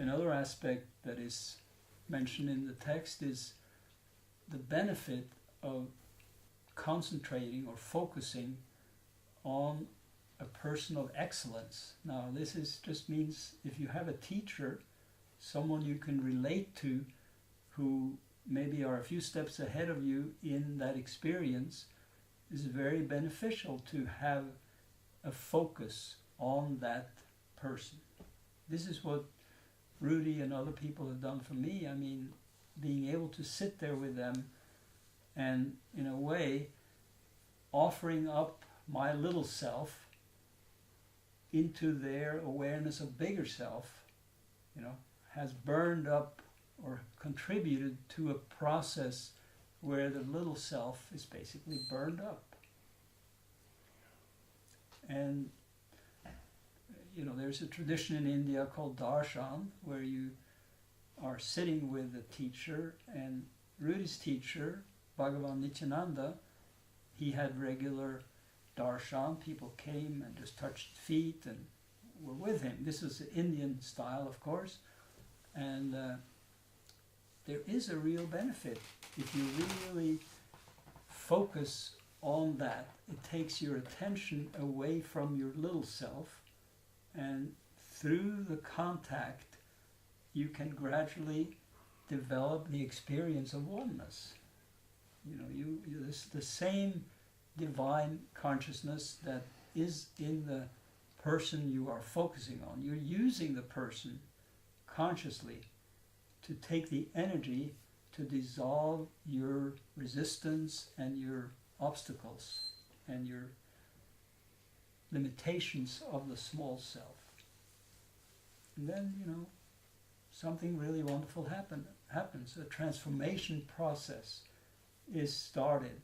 Another aspect that is mentioned in the text is the benefit of concentrating or focusing on a person of excellence. Now, this just means if you have a teacher, someone you can relate to, who maybe are a few steps ahead of you in that experience, is very beneficial to have a focus on that person. This is what Rudy and other people have done for me. I mean, being able to sit there with them and, in a way, offering up my little self into their awareness of bigger self, has burned up or contributed to a process where the little self is basically burned up. And there's a tradition in India called darshan, where you are sitting with a teacher, and Rudy's teacher, Bhagavan Nityananda, he had regular darshan. People came and just touched feet and were with him. This is the Indian style, of course, and there is a real benefit if you really focus on that. It takes your attention away from your little self, and through the contact you can gradually develop the experience of oneness. It's the same divine consciousness that is in the person you are focusing on. You're using the person consciously to take the energy to dissolve your resistance and your obstacles and your limitations of the small self. And then, something really wonderful happens. A transformation process is started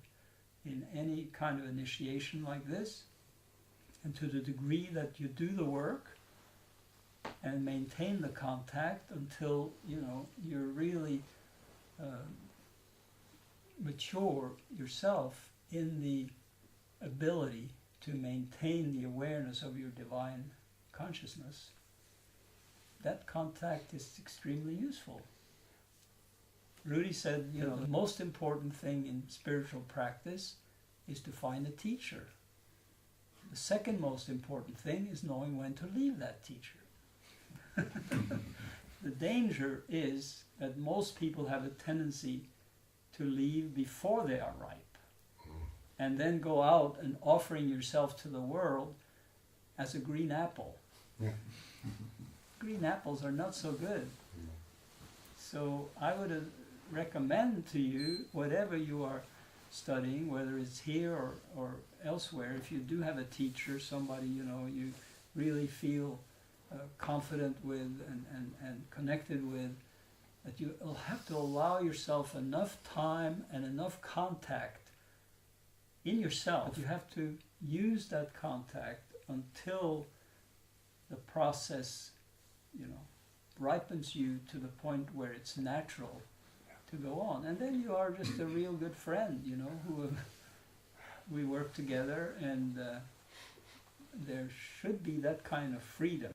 in any kind of initiation like this. And to the degree that you do the work and maintain the contact until, you're really mature yourself in the ability to maintain the awareness of your divine consciousness, that contact is extremely useful. Rudy said, the most important thing in spiritual practice is to find a teacher. The second most important thing is knowing when to leave that teacher. The danger is that most people have a tendency to leave before they are ripe, and then go out and offering yourself to the world as a green apple. Green apples are not so good. So I would recommend to you, whatever you are studying, whether it's here or elsewhere, if you do have a teacher, somebody you really feel confident with and connected with, that you'll have to allow yourself enough time and enough contact in yourself. You have to use that contact until the process, ripens you to the point where it's natural to go on. And then you are just a real good friend, who we work together, and there should be that kind of freedom.